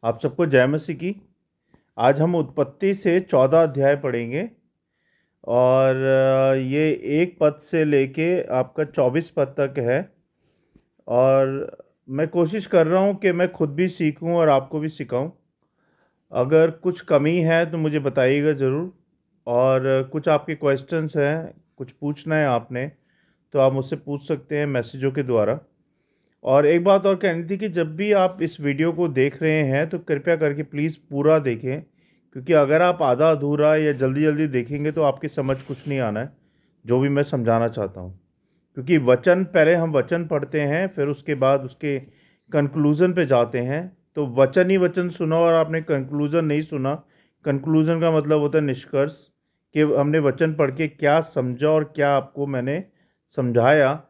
आप सबको जय मसीह की। आज हम उत्पत्ति से 14 अध्याय पढ़ेंगे और ये एक पद से लेके आपका 24 पद तक है। और मैं कोशिश कर रहा हूँ कि मैं खुद भी सीखूँ और आपको भी सिखाऊँ। अगर कुछ कमी है तो मुझे बताइएगा ज़रूर। और कुछ आपके क्वेश्चंस हैं, कुछ पूछना है आपने, तो आप मुझसे पूछ सकते हैं मैसेजों के द्वारा। और एक बात और कहनी थी कि जब भी आप इस वीडियो को देख रहे हैं तो कृपया करके प्लीज़ पूरा देखें, क्योंकि अगर आप आधा अधूरा या जल्दी जल्दी देखेंगे तो आपकी समझ कुछ नहीं आना है जो भी मैं समझाना चाहता हूँ। क्योंकि वचन, पहले हम वचन पढ़ते हैं फिर उसके बाद उसके कंक्लूज़न पे जाते हैं। तो वचन ही वचन सुना और आपने कंक्लूज़न नहीं सुना, कंक्लूज़न का मतलब होता है निष्कर्ष, कि हमने वचन पढ़ के क्या समझा और क्या आपको मैंने समझाया।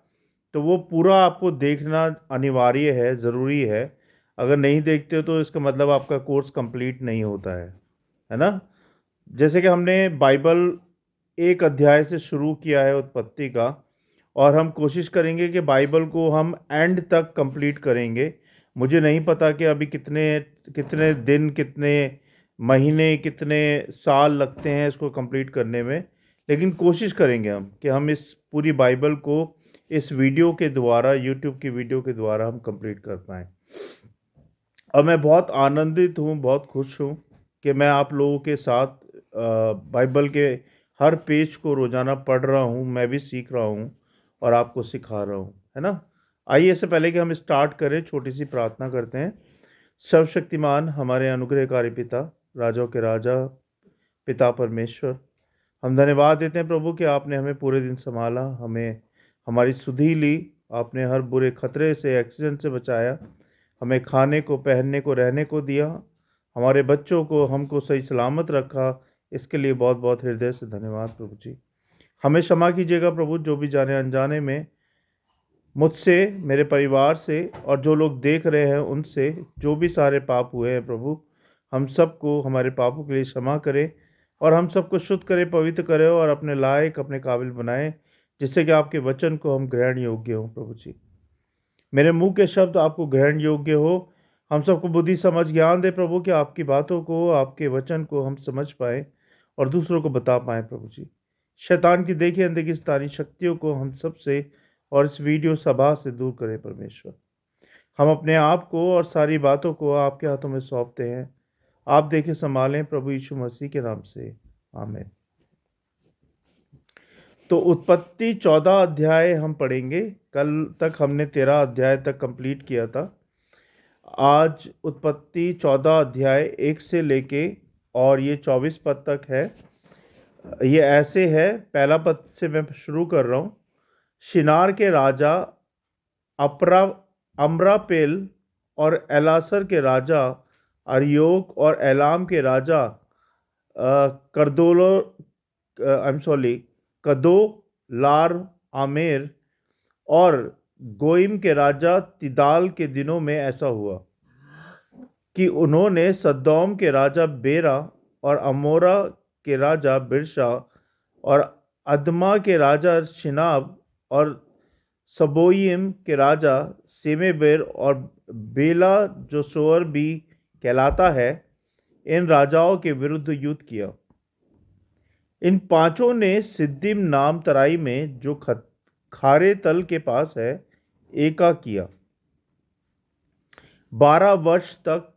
तो वो पूरा आपको देखना अनिवार्य है, ज़रूरी है। अगर नहीं देखते हो तो इसका मतलब आपका कोर्स कंप्लीट नहीं होता है ना। जैसे कि हमने बाइबल एक अध्याय से शुरू किया है उत्पत्ति का, और हम कोशिश करेंगे कि बाइबल को हम एंड तक कंप्लीट करेंगे। मुझे नहीं पता कि अभी कितने कितने दिन, कितने महीने, कितने साल लगते हैं इसको कंप्लीट करने में, लेकिन कोशिश करेंगे हम कि हम इस पूरी बाइबल को इस वीडियो के द्वारा, यूट्यूब की वीडियो के द्वारा हम कंप्लीट कर पाएँ। और मैं बहुत आनंदित हूँ, बहुत खुश हूँ कि मैं आप लोगों के साथ बाइबल के हर पेज को रोज़ाना पढ़ रहा हूँ, मैं भी सीख रहा हूँ और आपको सिखा रहा हूँ, है ना। आइए, इससे पहले कि हम स्टार्ट करें, छोटी सी प्रार्थना करते हैं। सर्वशक्तिमान हमारे अनुग्रहकारी पिता, राजाओं के राजा, पिता परमेश्वर, हम धन्यवाद देते हैं प्रभु कि आपने हमें पूरे दिन संभाला, हमें हमारी सुधि ली, आपने हर बुरे खतरे से, एक्सीडेंट से बचाया, हमें खाने को, पहनने को, रहने को दिया, हमारे बच्चों को, हमको सही सलामत रखा। इसके लिए बहुत बहुत हृदय से धन्यवाद प्रभु जी। हमें क्षमा कीजिएगा प्रभु, जो भी जाने अनजाने में मुझसे, मेरे परिवार से और जो लोग देख रहे हैं उनसे जो भी सारे पाप हुए हैं प्रभु, हम सबको हमारे पापों के लिए क्षमा करें और हम सबको शुद्ध करें, पवित्र करें और अपने लायक, अपने काबिल बनाएं, जिससे कि आपके वचन को हम ग्रहण योग्य हों प्रभु जी। मेरे मुंह के शब्द आपको ग्रहण योग्य हो। हम सबको बुद्धि, समझ, ज्ञान दे प्रभु कि आपकी बातों को, आपके वचन को हम समझ पाएँ और दूसरों को बता पाएँ प्रभु जी। शैतान की देखी अनदेखी सारी शक्तियों को हम सबसे और इस वीडियो सभा से दूर करें परमेश्वर। हम अपने आप को और सारी बातों को आपके हाथों में सौंपते हैं। आप देखें, संभालें प्रभु यीशु मसीह के नाम से, आमीन। तो उत्पत्ति 14 अध्याय हम पढ़ेंगे। कल तक हमने 13 अध्याय तक कंप्लीट किया था। आज उत्पत्ति 14 अध्याय 1 से लेके और ये 24 पद तक है। ये ऐसे है, पहला पद से मैं शुरू कर रहा हूँ। शिनार के राजा अपरा अम्रापेल और एलासर के राजा अरियोक और एलाम के राजा करदोलो कदो लार आमेर और गोइम के राजा तिदाल के दिनों में ऐसा हुआ कि उन्होंने सदोम के राजा बेरा और अमोरा के राजा बिरशा और अदमा के राजा शिनाब और सबोयिम के राजा सेमेबेर और बेला, जो सोअर भी कहलाता है, इन राजाओं के विरुद्ध युद्ध किया। इन पांचों ने सिद्दीम नाम तराई में, जो खारे तल के पास है, एका किया। 12 वर्ष तक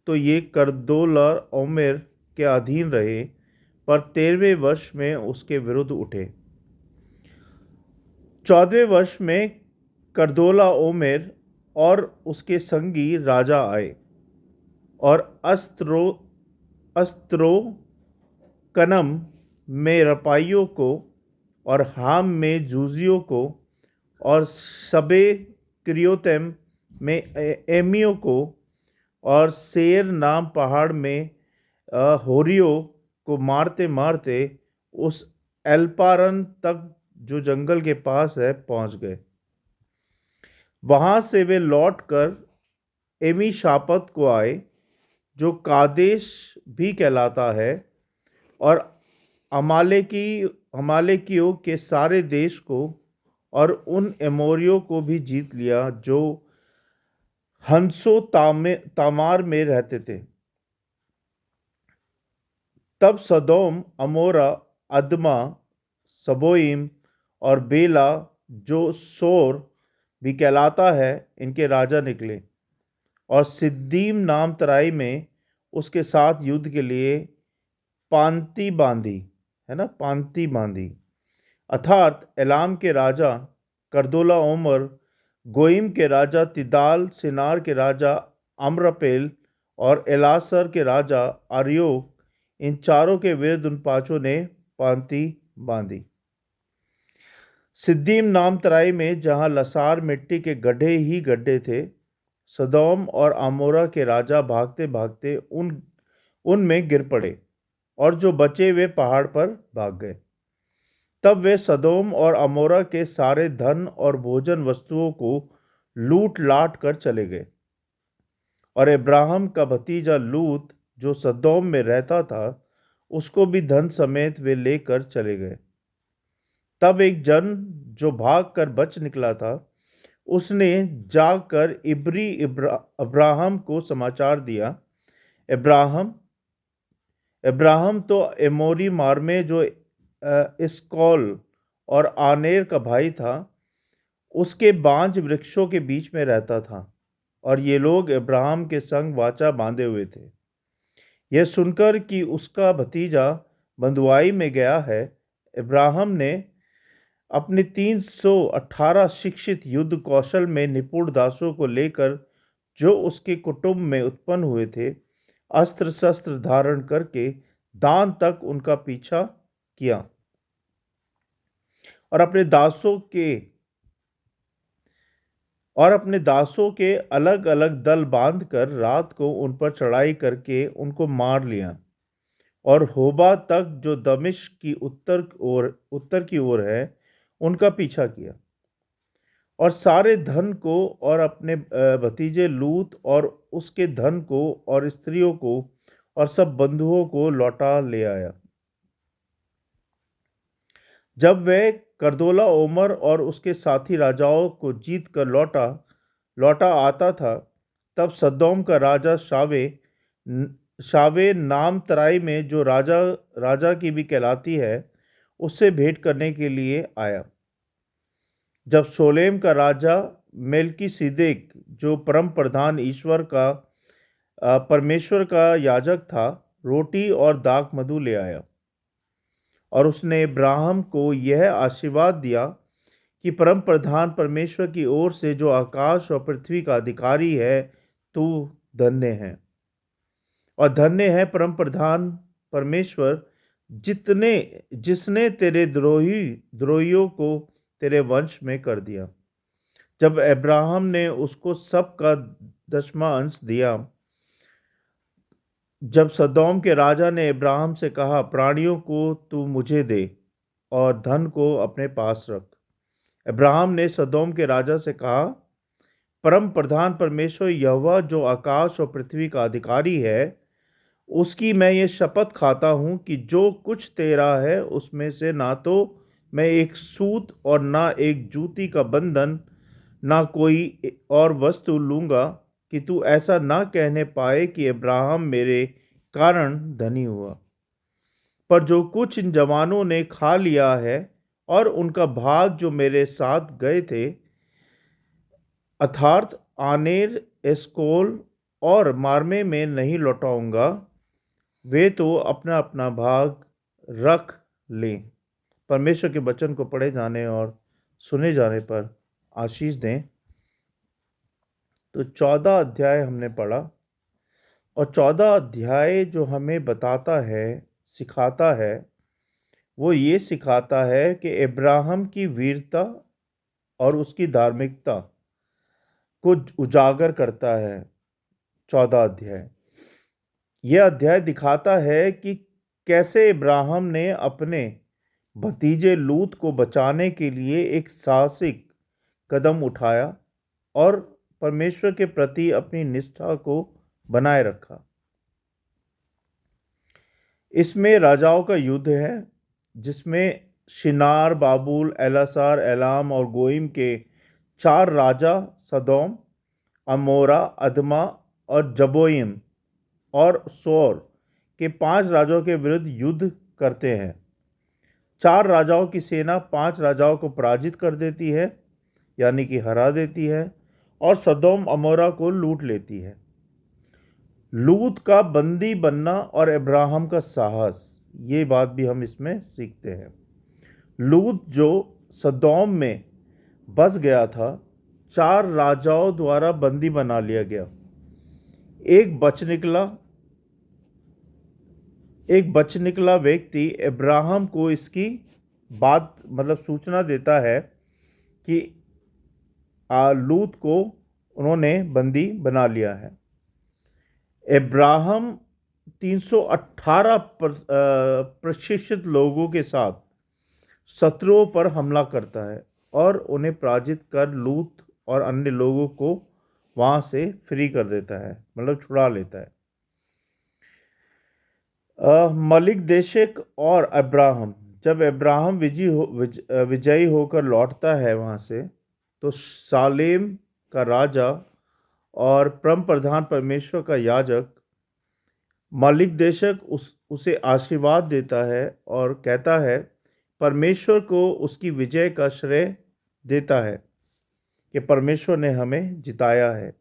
तो ये करदोलर ओमेर के अधीन रहे, पर 13वें वर्ष में उसके विरुद्ध उठे। 14वें वर्ष में करदोला ओमेर और उसके संगी राजा आए और अस्त्रो कनम में रपाइयों को और हाम में जूजियों को और सबे क्रियोतम में एमियों को और सेर नाम पहाड़ में होरियो को मारते मारते उस एल्पारन तक, जो जंगल के पास है, पहुंच गए। वहां से वे लौटकर एमी शापत को आए, जो कादेश भी कहलाता है, और अमालेकियों के सारे देश को और उन एमोरियों को भी जीत लिया, जो हंसो तामार में रहते थे। तब सदोम, अमोरा, अदमा, सबोइम और बेला, जो सोर भी कहलाता है, इनके राजा निकले और सिद्दीम नाम तराई में उसके साथ युद्ध के लिए पांति बांधी, है ना, पांति बांधी। अर्थात एलाम के राजा करदोला ओमर, गोइम के राजा तिदाल, सिनार के राजा अम्रपेल और एलासर के राजा आर्योक, इन चारों के विरुद्ध उन पांचों ने पांति बांधी। सिद्दीम नाम तराई में जहां लसार मिट्टी के गड्ढे ही गड्ढे थे, सदोम और अमोरा के राजा भागते भागते उनमें गिर पड़े और जो बचे वे पहाड़ पर भाग गए। तब वे सदोम और अमोरा के सारे धन और भोजन वस्तुओं को लूट लाट कर चले गए। और इब्राहिम का भतीजा लूत, जो सदोम में रहता था, उसको भी धन समेत वे लेकर चले गए। तब एक जन जो भाग कर बच निकला था, उसने जाकर इब्री अब्राहम को समाचार दिया। इब्राहिम तो एमोरी मार्मे, जो इस्कॉल और आनेर का भाई था, उसके बांज वृक्षों के बीच में रहता था, और ये लोग इब्राहिम के संग वाचा बांधे हुए थे। यह सुनकर कि उसका भतीजा बंधुआई में गया है, इब्राहिम ने अपने 318 शिक्षित युद्ध कौशल में निपुण दासों को लेकर, जो उसके कुटुंब में उत्पन्न हुए थे, अस्त्र शस्त्र धारण करके दान तक उनका पीछा किया और अपने दासों के अलग अलग दल बांधकर रात को उन पर चढ़ाई करके उनको मार लिया और होबा तक, जो दमिश्क की उत्तर की ओर है, उनका पीछा किया और सारे धन को और अपने भतीजे लूत और उसके धन को और स्त्रियों को और सब बंधुओं को लौटा ले आया। जब वह करदोला ओमर और उसके साथी राजाओं को जीत कर लौटा आता था, तब सदोम का राजा शावे नाम तराई में, जो राजा की भी कहलाती है, उससे भेंट करने के लिए आया। जब सोलेम का राजा मेल्कीसिदेक, जो परम प्रधान परमेश्वर का याजक था, रोटी और दाख मधु ले आया, और उसने इब्राहिम को यह आशीर्वाद दिया कि परम प्रधान परमेश्वर की ओर से, जो आकाश और पृथ्वी का अधिकारी है, तू धन्य है और धन्य है परम प्रधान परमेश्वर, जिसने तेरे द्रोहियों को तेरे वंश में कर दिया। जब अब्राहम ने उसको सब का 10वां अंश दिया, जब सदोम के राजा ने इब्राहिम से कहा, प्राणियों को तू मुझे दे और धन को अपने पास रख, इब्राहिम ने सदोम के राजा से कहा, परम प्रधान परमेश्वर यहोवा, जो आकाश और पृथ्वी का अधिकारी है, उसकी मैं ये शपथ खाता हूँ कि जो कुछ तेरा है उसमें से ना तो मैं एक सूत और ना एक जूती का बंधन, ना कोई और वस्तु लूँगा, कि तू ऐसा ना कहने पाए कि इब्राहिम मेरे कारण धनी हुआ। पर जो कुछ इन जवानों ने खा लिया है और उनका भाग जो मेरे साथ गए थे, अर्थात आनेर, एस्कोल और मार्मे में नहीं लौटाऊंगा, वे तो अपना अपना भाग रख लें। परमेश्वर के वचन को पढ़े जाने और सुने जाने पर आशीष दें। तो 14 अध्याय हमने पढ़ा, और 14 अध्याय जो हमें बताता है, सिखाता है, वो ये सिखाता है कि इब्राहिम की वीरता और उसकी धार्मिकता को उजागर करता है। 14 अध्याय, यह अध्याय दिखाता है कि कैसे इब्राहिम ने अपने भतीजे लूत को बचाने के लिए एक साहसिक कदम उठाया और परमेश्वर के प्रति अपनी निष्ठा को बनाए रखा। इसमें राजाओं का युद्ध है, जिसमें शिनार, बाबुल, एलासार, एलाम और गोइम के 4 राजा, सदोम अमोरा, अदमा और जबोइम और सोर के 5 राजाओं के विरुद्ध युद्ध करते हैं। 4 राजाओं की सेना 5 राजाओं को पराजित कर देती है, यानी कि हरा देती है, और सदोम अमोरा को लूट लेती है। लूत का बंदी बनना और अब्राहम का साहस, ये बात भी हम इसमें सीखते हैं। लूत जो सदोम में बस गया था, 4 राजाओं द्वारा बंदी बना लिया गया। एक बच निकला व्यक्ति अब्राहम को इसकी बात मतलब सूचना देता है कि लूत को उन्होंने बंदी बना लिया है। अब्राहम 318 प्रशिक्षित लोगों के साथ शत्रुओं पर हमला करता है और उन्हें पराजित कर लूत और अन्य लोगों को वहां से फ्री कर देता है, मतलब छुड़ा लेता है। मलिक देशक और अब्राहम, जब अब्राहम विजयी होकर लौटता है वहां से, तो सालेम का राजा और परम प्रधान परमेश्वर का याजक मलिक देशक उसे आशीर्वाद देता है और कहता है, परमेश्वर को उसकी विजय का श्रेय देता है कि परमेश्वर ने हमें जिताया है।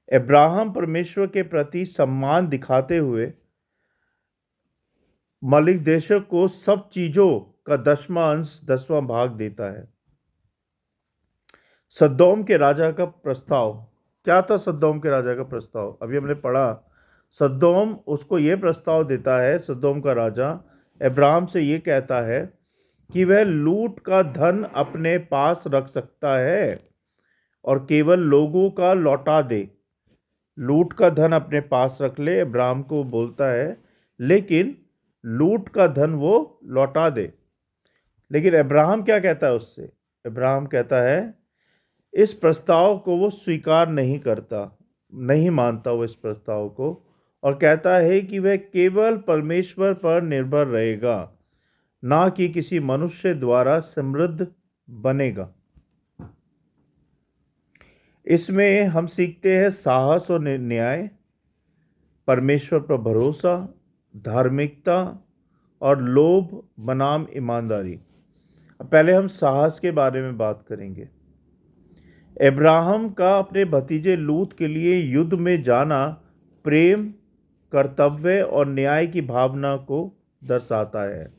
अब्राहम परमेश्वर के प्रति सम्मान दिखाते हुए मलिक देशक को सब चीजों का 10वां अंश 10वां भाग देता है। सदोम के राजा का प्रस्ताव क्या था? सदोम के राजा का प्रस्ताव अभी हमने पढ़ा। सदोम उसको ये प्रस्ताव देता है, सदोम का राजा अब्राहम से ये कहता है कि वह लूट का धन अपने पास रख सकता है और केवल लोगों का लौटा दे। लूट का धन अपने पास रख ले, अब्राहम को बोलता है, लेकिन लूट का धन वो लौटा दे। लेकिन अब्राहम क्या कहता है उससे? अब्राहम कहता है इस प्रस्ताव को वो स्वीकार नहीं करता, नहीं मानता वो इस प्रस्ताव को, और कहता है कि वह केवल परमेश्वर पर निर्भर रहेगा, ना कि किसी मनुष्य द्वारा समृद्ध बनेगा। इसमें हम सीखते हैं साहस और न्याय, परमेश्वर पर भरोसा, धार्मिकता और लोभ बनाम ईमानदारी। पहले हम साहस के बारे में बात करेंगे। अब्राहम का अपने भतीजे लूत के लिए युद्ध में जाना प्रेम, कर्तव्य और न्याय की भावना को दर्शाता है।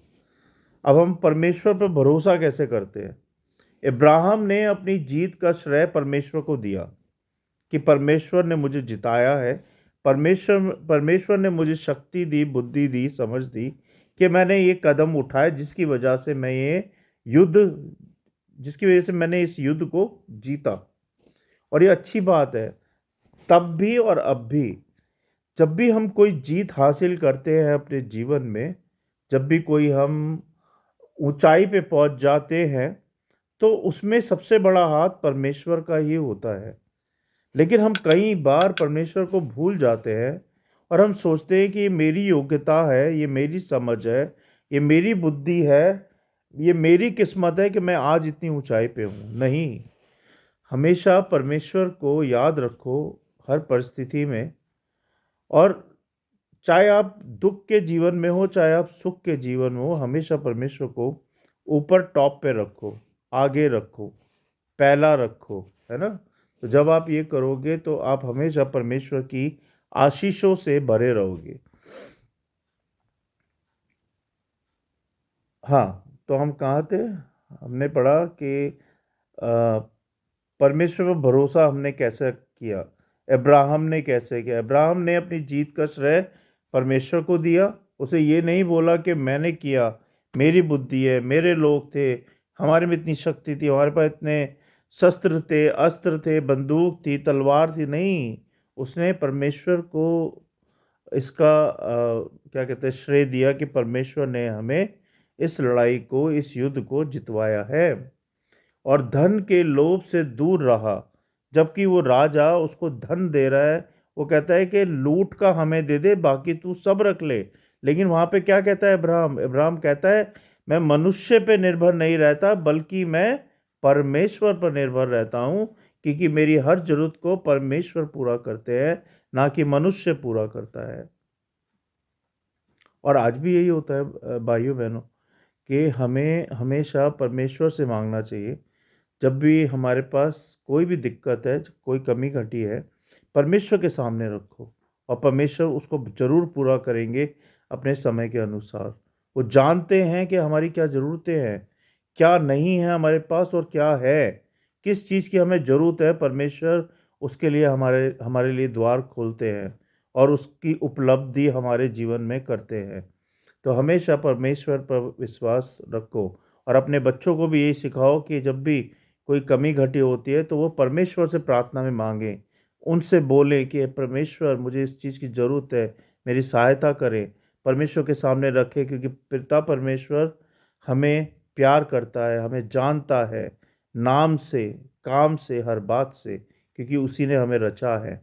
अब हम परमेश्वर पर भरोसा कैसे करते हैं? अब्राहम ने अपनी जीत का श्रेय परमेश्वर को दिया कि परमेश्वर ने मुझे जिताया है। परमेश्वर ने मुझे शक्ति दी, बुद्धि दी, समझ दी कि मैंने ये कदम उठाए जिसकी वजह से मैंने इस युद्ध को जीता। और ये अच्छी बात है। तब भी और अब भी जब भी हम कोई जीत हासिल करते हैं अपने जीवन में, जब भी कोई हम ऊंचाई पे पहुंच जाते हैं, तो उसमें सबसे बड़ा हाथ परमेश्वर का ही होता है। लेकिन हम कई बार परमेश्वर को भूल जाते हैं और हम सोचते हैं कि ये मेरी योग्यता है, ये मेरी समझ है, ये मेरी बुद्धि है, ये मेरी किस्मत है कि मैं आज इतनी ऊंचाई पे हूँ। नहीं, हमेशा परमेश्वर को याद रखो हर परिस्थिति में। और चाहे आप दुख के जीवन में हो, चाहे आप सुख के जीवन में हो, हमेशा परमेश्वर को ऊपर टॉप पे रखो, आगे रखो, पहला रखो, है ना। तो जब आप ये करोगे तो आप हमेशा परमेश्वर की आशीषों से भरे रहोगे। हाँ, तो हम कहाँ थे? हमने पढ़ा कि परमेश्वर पर भरोसा हमने कैसे किया, अब्राहम ने कैसे किया। अब्राहम ने अपनी जीत का श्रेय परमेश्वर को दिया। उसे ये नहीं बोला कि मैंने किया, मेरी बुद्धि है, मेरे लोग थे, हमारे में इतनी शक्ति थी, हमारे पास इतने शस्त्र थे, अस्त्र थे, बंदूक थी, तलवार थी। नहीं, उसने परमेश्वर को इसका क्या कहते हैं, श्रेय दिया कि परमेश्वर ने हमें इस लड़ाई को, इस युद्ध को जितवाया है। और धन के लोभ से दूर रहा। जबकि वो राजा उसको धन दे रहा है, वो कहता है कि लूट का हमें दे दे, बाकी तू सब रख ले। लेकिन वहाँ पे क्या कहता है अब्राहम कहता है, मैं मनुष्य पे निर्भर नहीं रहता, बल्कि मैं परमेश्वर पर निर्भर रहता हूँ क्योंकि मेरी हर जरूरत को परमेश्वर पूरा करते हैं, ना कि मनुष्य पूरा करता है। और आज भी यही होता है भाइयों बहनों, कि हमें हमेशा परमेश्वर से मांगना चाहिए। जब भी हमारे पास कोई भी दिक्कत है, कोई कमी घटी है, परमेश्वर के सामने रखो और परमेश्वर उसको ज़रूर पूरा करेंगे अपने समय के अनुसार। वो जानते हैं कि हमारी क्या ज़रूरतें हैं, क्या नहीं है हमारे पास और क्या है, किस चीज़ की हमें ज़रूरत है। परमेश्वर उसके लिए हमारे हमारे लिए द्वार खोलते हैं और उसकी उपलब्धि हमारे जीवन में करते हैं। तो हमेशा परमेश्वर पर विश्वास रखो और अपने बच्चों को भी यही सिखाओ कि जब भी कोई कमी घटी होती है तो वो परमेश्वर से प्रार्थना में मांगें। उनसे बोलें कि परमेश्वर मुझे इस चीज़ की ज़रूरत है, मेरी सहायता करें। परमेश्वर के सामने रखें, क्योंकि पिता परमेश्वर हमें प्यार करता है, हमें जानता है, नाम से, काम से, हर बात से, क्योंकि उसी ने हमें रचा है।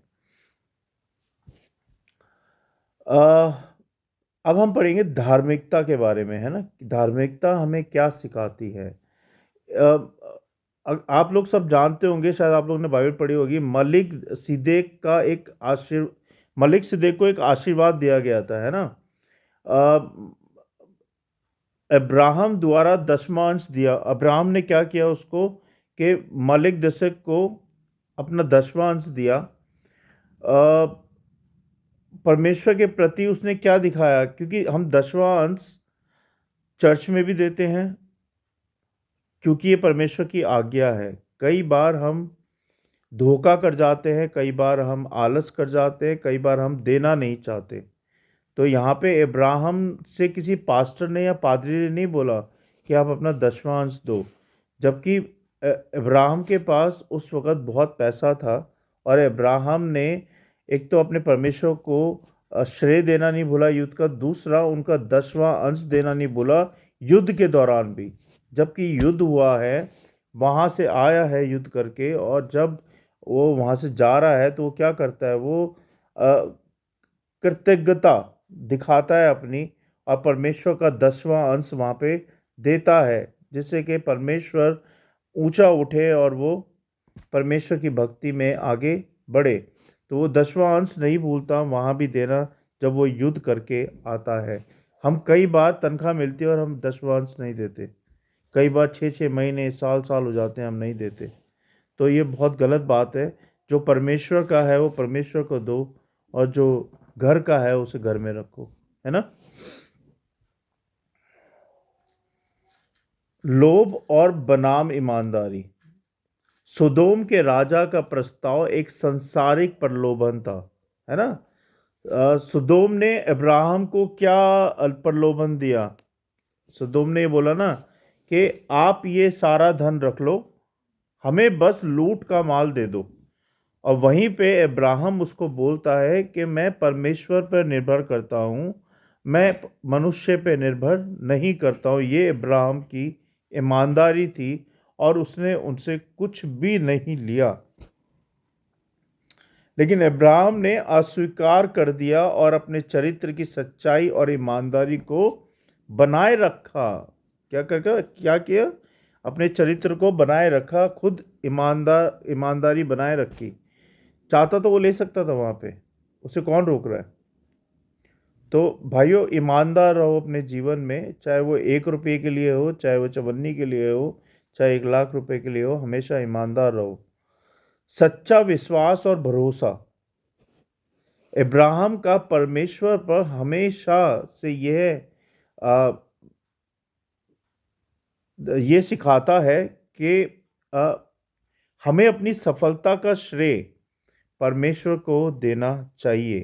अ, अब हम पढ़ेंगे धार्मिकता के बारे में, है ना? धार्मिकता हमें क्या सिखाती है? आप लोग सब जानते होंगे, शायद आप लोगों ने बाइबल पढ़ी होगी। मलिक सिद्दीक को एक आशीर्वाद दिया गया था, है ना? अब्राहम द्वारा दशमांश दिया। अब्राहम ने क्या किया उसको, कि मलिक दशक को अपना दशमांश दिया। परमेश्वर के प्रति उसने क्या दिखाया, क्योंकि हम दसवां अंश चर्च में भी देते हैं, क्योंकि ये परमेश्वर की आज्ञा है। कई बार हम धोखा कर जाते हैं, कई बार हम आलस कर जाते हैं, कई बार हम देना नहीं चाहते। तो यहाँ पे अब्राहम से किसी पास्टर ने या पादरी ने नहीं बोला कि आप अपना दसवां अंश दो, जबकि अब्राहम के पास उस वक़्त बहुत पैसा था और अब्राहम ने एक तो अपने परमेश्वर को श्रेय देना नहीं भूला युद्ध का, दूसरा उनका दसवां अंश देना नहीं भूला युद्ध के दौरान भी। जबकि युद्ध हुआ है, वहाँ से आया है युद्ध करके, और जब वो वहाँ से जा रहा है तो वो क्या करता है, वो कृतज्ञता दिखाता है अपनी, और परमेश्वर का दसवां अंश वहाँ पे देता है, जिससे कि परमेश्वर ऊंचा उठे और वो परमेश्वर की भक्ति में आगे बढ़े। तो वो दसवां अंश नहीं भूलता वहाँ भी देना, जब वो युद्ध करके आता है। हम कई बार तनख्वाह मिलती है और हम दसवां अंश नहीं देते, कई बार 6-6 महीने, साल साल हो जाते हैं हम नहीं देते। तो ये बहुत गलत बात है। जो परमेश्वर का है वो परमेश्वर को दो, और जो घर का है उसे घर में रखो, है ना? लोभ और बनाम ईमानदारी। सोदोम के राजा का प्रस्ताव एक सांसारिक प्रलोभन था, है ना? सोदोम ने अब्राहम को क्या प्रलोभन दिया? सोदोम ने ये बोला ना कि आप ये सारा धन रख लो, हमें बस लूट का माल दे दो। और वहीं पे अब्राहम उसको बोलता है कि मैं परमेश्वर पर निर्भर करता हूँ, मैं मनुष्य पे निर्भर नहीं करता हूँ। ये अब्राहम की ईमानदारी थी, और उसने उनसे कुछ भी नहीं लिया। लेकिन अब्राहम ने अस्वीकार कर दिया और अपने चरित्र की सच्चाई और ईमानदारी को बनाए रखा। क्या किया? अपने चरित्र को बनाए रखा, खुद ईमानदारी बनाए रखी। चाहता तो वो ले सकता था वहाँ पे, उसे कौन रोक रहा है? तो भाइयों, ईमानदार रहो अपने जीवन में, चाहे वो 1 रुपये के लिए हो, चाहे वो चवन्नी के लिए हो, चाहे 1 लाख रुपए के लिए हो, हमेशा ईमानदार रहो। सच्चा विश्वास और भरोसा। इब्राहिम का परमेश्वर पर हमेशा से ये सिखाता है कि अ, हमें अपनी सफलता का श्रेय परमेश्वर को देना चाहिए,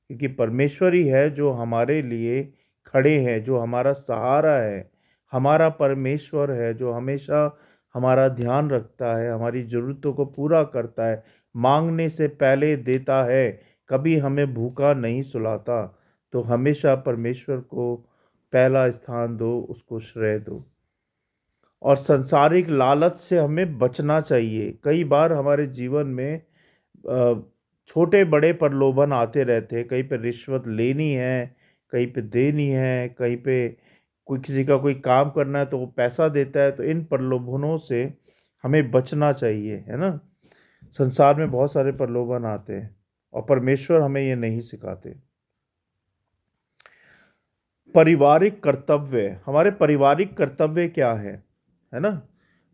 क्योंकि परमेश्वर ही है जो हमारे लिए खड़े हैं, जो हमारा सहारा है। हमारा परमेश्वर है जो हमेशा हमारा ध्यान रखता है, हमारी ज़रूरतों को पूरा करता है, मांगने से पहले देता है, कभी हमें भूखा नहीं सुलाता। तो हमेशा परमेश्वर को पहला स्थान दो, उसको श्रेय दो। और सांसारिक लालच से हमें बचना चाहिए। कई बार हमारे जीवन में छोटे बड़े प्रलोभन आते रहते हैं। कहीं पे रिश्वत लेनी है, कहीं पे देनी है, कहीं पे कोई किसी का कोई काम करना है तो वो पैसा देता है। तो इन प्रलोभनों से हमें बचना चाहिए, है ना? संसार में बहुत सारे प्रलोभन आते हैं और परमेश्वर हमें ये नहीं सिखाते। पारिवारिक कर्तव्य, हमारे पारिवारिक कर्तव्य क्या है ना।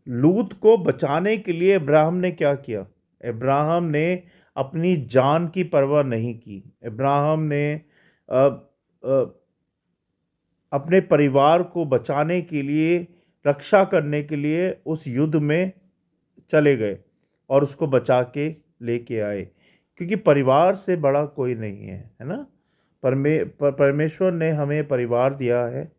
लूत को बचाने के लिए अब्राहम ने क्या किया? अब्राहम ने अपनी जान की परवाह नहीं की। अब्राहम ने अ, अ, अपने परिवार को बचाने के लिए, रक्षा करने के लिए उस युद्ध में चले गए और उसको बचा के लेके आए, क्योंकि परिवार से बड़ा कोई नहीं है ना। परमेश्वर ने हमें परिवार दिया है,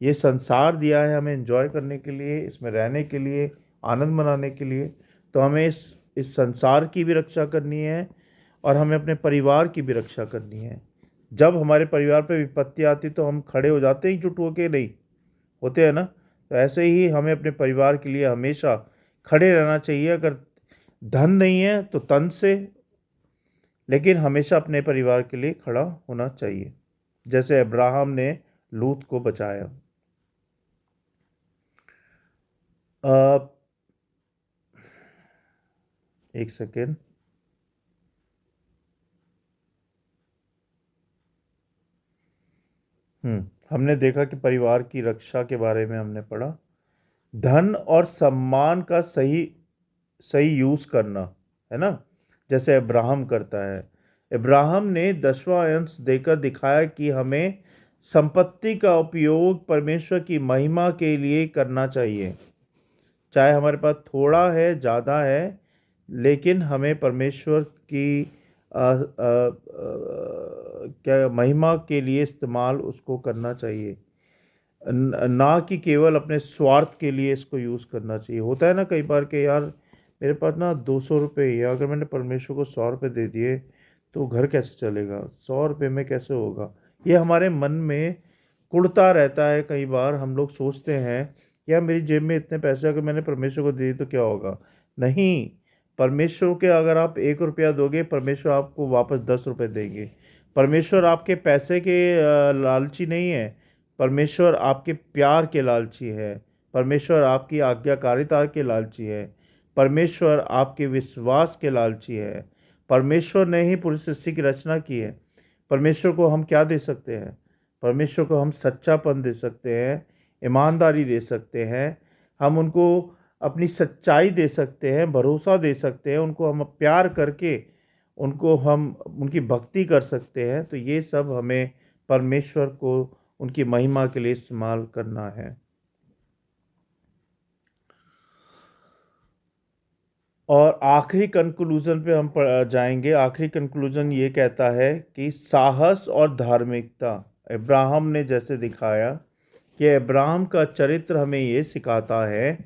ये संसार दिया है हमें एंजॉय करने के लिए, इसमें रहने के लिए, आनंद मनाने के लिए। तो हमें इस संसार की भी रक्षा करनी है और हमें अपने परिवार की भी रक्षा करनी है। जब हमारे परिवार पर विपत्ति आती तो हम खड़े हो जाते हैं, जुट होके नहीं होते हैं ना। तो ऐसे ही हमें अपने परिवार के लिए हमेशा खड़े रहना चाहिए। अगर धन नहीं है तो तन से, लेकिन हमेशा अपने परिवार के लिए खड़ा होना चाहिए, जैसे अब्राहम ने लूत को बचाया। एक सेकेंड। हमने देखा कि परिवार की रक्षा के बारे में हमने पढ़ा। धन और सम्मान का सही सही यूज करना, है ना, जैसे अब्राहम करता है। अब्राहम ने 10वां अंश देकर दिखाया कि हमें संपत्ति का उपयोग परमेश्वर की महिमा के लिए करना चाहिए। चाहे हमारे पास थोड़ा है, ज़्यादा है, लेकिन हमें परमेश्वर की क्या महिमा के लिए इस्तेमाल उसको करना चाहिए, ना कि केवल अपने स्वार्थ के लिए इसको यूज़ करना चाहिए। होता है ना कई बार कि यार मेरे पास ना 200 रुपये ही है, अगर मैंने परमेश्वर को 100 रुपये दे दिए तो घर कैसे चलेगा, 100 रुपये में कैसे होगा। ये हमारे मन में कुड़ता रहता है। कई बार हम लोग सोचते हैं यार मेरी जेब में इतने पैसे, अगर मैंने परमेश्वर को दे दिए तो क्या होगा। नहीं, परमेश्वर के अगर आप 1 रुपया दोगे, परमेश्वर आपको वापस 10 रुपये देंगे। परमेश्वर आपके पैसे के लालची नहीं है, परमेश्वर आपके प्यार के लालची है। परमेश्वर आपकी आज्ञाकारिता के लालची है। परमेश्वर आपके विश्वास के लालची है। परमेश्वर ने ही पूरी सृष्टि की रचना की है। परमेश्वर को हम क्या दे सकते हैं? परमेश्वर को हम सच्चापन दे सकते हैं, ईमानदारी दे सकते हैं, हम उनको अपनी सच्चाई दे सकते हैं, भरोसा दे सकते हैं, उनको हम प्यार करके उनको हम उनकी भक्ति कर सकते हैं। तो ये सब हमें परमेश्वर को उनकी महिमा के लिए इस्तेमाल करना है। और आखिरी कंक्लूजन पे हम जाएंगे। आखिरी कंक्लूजन ये कहता है कि साहस और धार्मिकता, अब्राहम ने जैसे दिखाया कि अब्राहम का चरित्र हमें ये सिखाता है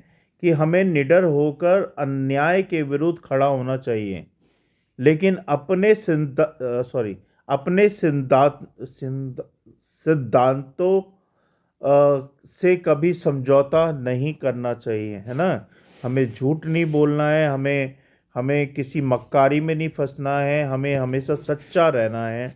कि हमें निडर होकर अन्याय के विरुद्ध खड़ा होना चाहिए, लेकिन अपने सिद्धांतों से कभी समझौता नहीं करना चाहिए, है ना। हमें झूठ नहीं बोलना है, हमें हमें किसी मक्कारी में नहीं फंसना है, हमें हमेशा सच्चा रहना है,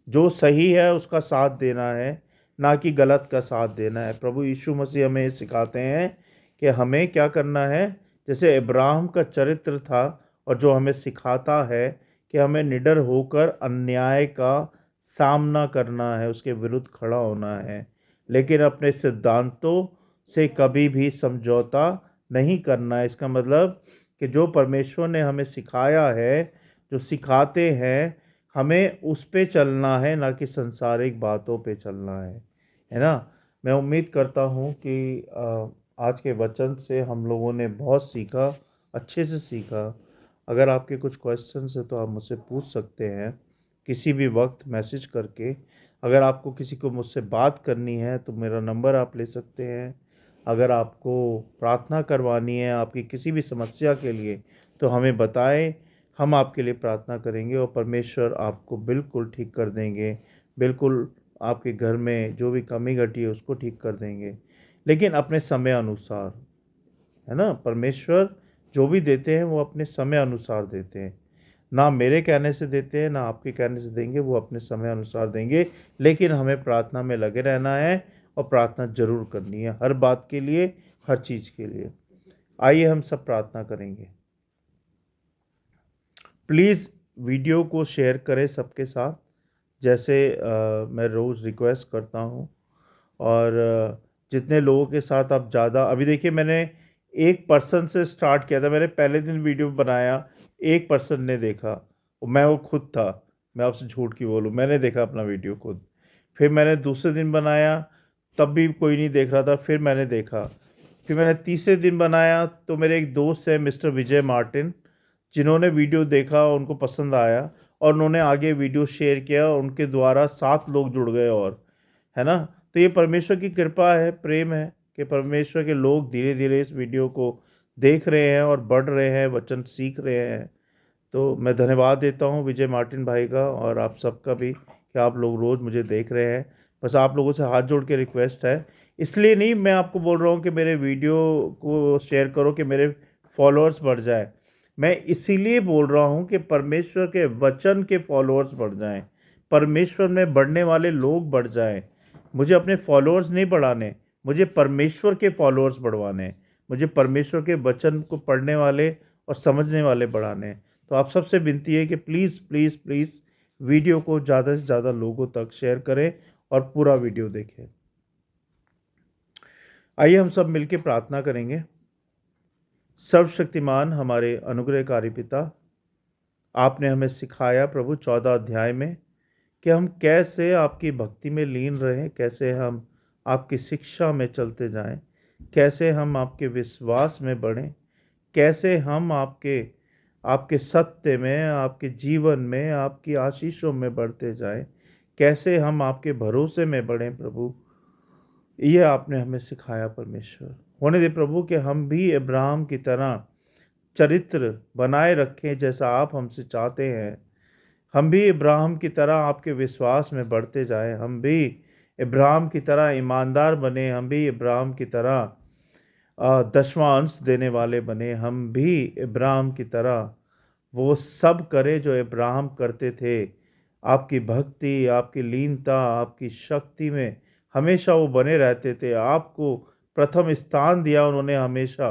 जो सही है उसका साथ देना है, ना कि गलत का साथ देना है। प्रभु यीशु मसीह हमें सिखाते हैं कि हमें क्या करना है, जैसे इब्राहिम का चरित्र था, और जो हमें सिखाता है कि हमें निडर होकर अन्याय का सामना करना है, उसके विरुद्ध खड़ा होना है, लेकिन अपने सिद्धांतों से कभी भी समझौता नहीं करना है। इसका मतलब कि जो परमेश्वर ने हमें सिखाया है, जो सिखाते हैं, हमें उस पे चलना है, ना कि संसारिक बातों पे चलना है ना। मैं उम्मीद करता हूँ कि आज के वचन से हम लोगों ने बहुत सीखा, अच्छे से सीखा। अगर आपके कुछ क्वेश्चंस है तो आप मुझसे पूछ सकते हैं किसी भी वक्त मैसेज करके। अगर आपको किसी को मुझसे बात करनी है तो मेरा नंबर आप ले सकते हैं। अगर आपको प्रार्थना करवानी है आपकी किसी भी समस्या के लिए तो हमें बताएं, हम आपके लिए प्रार्थना करेंगे और परमेश्वर आपको बिल्कुल ठीक कर देंगे। बिल्कुल आपके घर में जो भी कमी घटी है उसको ठीक कर देंगे, लेकिन अपने समय अनुसार, है ना। परमेश्वर जो भी देते हैं वो अपने समय अनुसार देते हैं, ना मेरे कहने से देते हैं ना आपके कहने से देंगे, वो अपने समय अनुसार देंगे। लेकिन हमें प्रार्थना में लगे रहना है और प्रार्थना जरूर करनी है, हर बात के लिए, हर चीज़ के लिए। आइए हम सब प्रार्थना करेंगे। प्लीज़ वीडियो को शेयर करें सबके साथ, जैसे मैं रोज़ रिक्वेस्ट करता हूँ। और जितने लोगों के साथ आप ज़्यादा, अभी देखिए मैंने एक पर्सन से स्टार्ट किया था। मैंने पहले दिन वीडियो बनाया, एक पर्सन ने देखा, वो खुद था। मैं आपसे झूठ क्यों बोलूँ, मैंने देखा अपना वीडियो खुद। फिर मैंने दूसरे दिन बनाया, तब भी कोई नहीं देख रहा था, फिर मैंने देखा। फिर मैंने तीसरे दिन बनाया तो मेरे एक दोस्त है मिस्टर विजय मार्टिन, जिन्होंने वीडियो देखा, उनको पसंद आया और उन्होंने आगे वीडियो शेयर किया, और उनके द्वारा 7 लोग जुड़ गए और, है ना? तो ये परमेश्वर की कृपा है, प्रेम है कि परमेश्वर के लोग धीरे-धीरे इस वीडियो को देख रहे हैं और बढ़ रहे हैं, वचन सीख रहे हैं। तो मैं धन्यवाद देता हूँ विजय मार्टिन भाई का और आप सबका भी कि आप लोग रोज़ मुझे देख रहे हैं। बस आप लोगों से हाथ जोड़ के रिक्वेस्ट है, इसलिए नहीं मैं आपको बोल रहा हूँ कि मेरे वीडियो को शेयर करो कि मेरे फॉलोअर्स बढ़ जाए। मैं इसीलिए बोल रहा हूँ कि परमेश्वर के वचन के फॉलोअर्स बढ़ जाएँ, परमेश्वर में बढ़ने वाले लोग बढ़ जाएँ। मुझे अपने फॉलोअर्स नहीं बढ़ाने, मुझे परमेश्वर के फॉलोअर्स बढ़वाने हैं। मुझे परमेश्वर के वचन को पढ़ने वाले और समझने वाले बढ़ाने हैं। तो आप सबसे विनती है कि प्लीज़ प्लीज़ प्लीज़ वीडियो को ज़्यादा से ज़्यादा लोगों तक शेयर करें और पूरा वीडियो देखें। आइए हम सब मिलकर प्रार्थना करेंगे। सर्वशक्तिमान हमारे अनुग्रहकारी पिता, आपने हमें सिखाया प्रभु 14 अध्याय में कि हम कैसे आपकी भक्ति में लीन रहें, कैसे हम आपकी शिक्षा में चलते जाएं, कैसे हम आपके विश्वास में बढ़ें, कैसे हम आपके आपके सत्य में, आपके जीवन में, आपकी आशीषों में बढ़ते जाएं, कैसे हम आपके भरोसे में बढ़ें प्रभु। ये आपने हमें सिखाया परमेश्वर। होने दे प्रभु कि हम भी अब्राहम की तरह चरित्र बनाए रखें जैसा आप हमसे चाहते हैं। हम भी इब्राहिम की तरह आपके विश्वास में बढ़ते जाएं, हम भी इब्राहिम की तरह ईमानदार बने, हम भी इब्राहिम की तरह दसवां अंश देने वाले बने, हम भी इब्राहिम की तरह वो सब करें जो इब्राहिम करते थे। आपकी भक्ति, आपकी लीनता, आपकी शक्ति में हमेशा वो बने रहते थे। आपको प्रथम स्थान दिया उन्होंने हमेशा।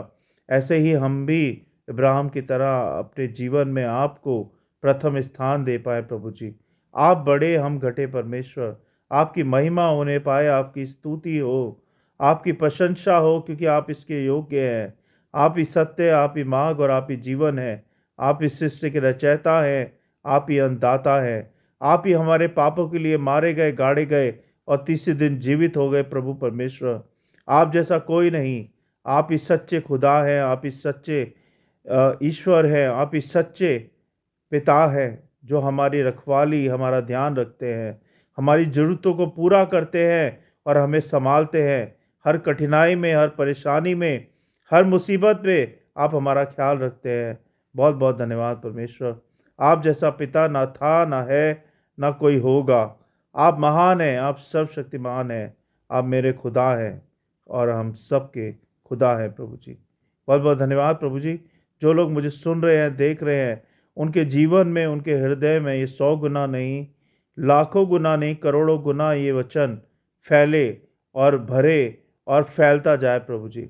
ऐसे ही हम भी इब्राहिम की तरह अपने जीवन में आपको प्रथम स्थान दे पाए प्रभु जी। आप बड़े, हम घटे परमेश्वर। आपकी महिमा होने पाए, आपकी स्तुति हो, आपकी प्रशंसा हो, क्योंकि आप इसके योग्य हैं। आप ही सत्य, आप ही मार्ग और आप ही जीवन है। आप इस सृष्टि के रचयिता हैं, आप ही अन्नदाता हैं। आप ही हमारे पापों के लिए मारे गए, गाड़े गए और तीसरे दिन जीवित हो गए प्रभु परमेश्वर। आप जैसा कोई नहीं। आप ही सच्चे खुदा हैं, आप ही सच्चे ईश्वर हैं, आप ही सच्चे पिता है जो हमारी रखवाली, हमारा ध्यान रखते हैं, हमारी ज़रूरतों को पूरा करते हैं और हमें संभालते हैं। हर कठिनाई में, हर परेशानी में, हर मुसीबत में आप हमारा ख्याल रखते हैं। बहुत बहुत धन्यवाद परमेश्वर। आप जैसा पिता ना था, ना है, ना कोई होगा। आप महान हैं, आप सर्वशक्तिमान हैं। आप मेरे खुदा हैं और हम सबके खुदा हैं प्रभु जी। बहुत बहुत धन्यवाद प्रभु जी। जो लोग मुझे सुन रहे हैं, देख रहे हैं, उनके जीवन में, उनके हृदय में ये 100 गुना नहीं, लाखों गुना नहीं, करोड़ों गुना ये वचन फैले और भरे और फैलता जाए प्रभु जी।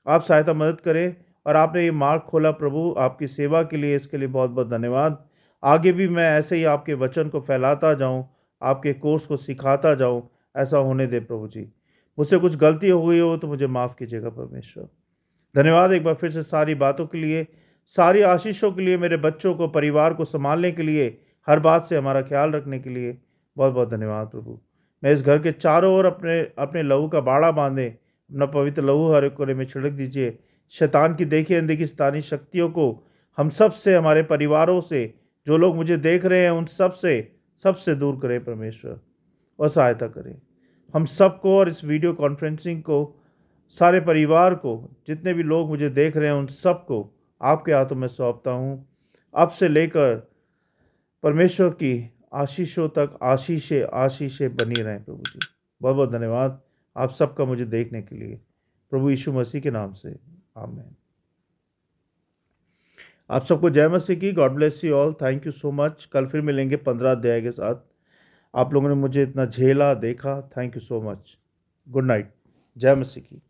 आप सहायता मदद करें। और आपने ये मार्ग खोला प्रभु आपकी सेवा के लिए, इसके लिए बहुत बहुत धन्यवाद। आगे भी मैं ऐसे ही आपके वचन को फैलाता जाऊं, आपके कोर्स को सिखाता जाऊं, ऐसा होने दे प्रभु जी। मुझसे कुछ गलती हो गई हो तो मुझे माफ़ कीजिएगा परमेश्वर। धन्यवाद एक बार फिर से सारी बातों के लिए, सारी आशीषों के लिए, मेरे बच्चों को, परिवार को संभालने के लिए, हर बात से हमारा ख्याल रखने के लिए बहुत बहुत धन्यवाद प्रभु। मैं इस घर के चारों ओर अपने अपने लहू का बाड़ा बांधे, अपना पवित्र लहू हर एक कोने में छिड़क दीजिए। शैतान की देखी अनदेखी शैतानी शक्तियों को हम सब से, हमारे परिवारों से, जो लोग मुझे देख रहे हैं उन सबसे दूर करें परमेश्वर और सहायता करें हम सबको। और इस वीडियो कॉन्फ्रेंसिंग को, सारे परिवार को, जितने भी लोग मुझे देख रहे हैं उन सबको आपके हाथों में सौंपता हूँ। अब से लेकर परमेश्वर की आशीषों तक आशीषें आशीषें बनी रहें प्रभु जी। बहुत बहुत धन्यवाद आप सबका मुझे देखने के लिए, प्रभु यीशु मसीह के नाम से, आमीन। आप सबको जय मसीह की। God bless you all. Thank you so much. कल फिर मिलेंगे 15 अध्याय के साथ। आप लोगों ने मुझे इतना झेला, देखा, thank you so much. Good night. जय मसीह की।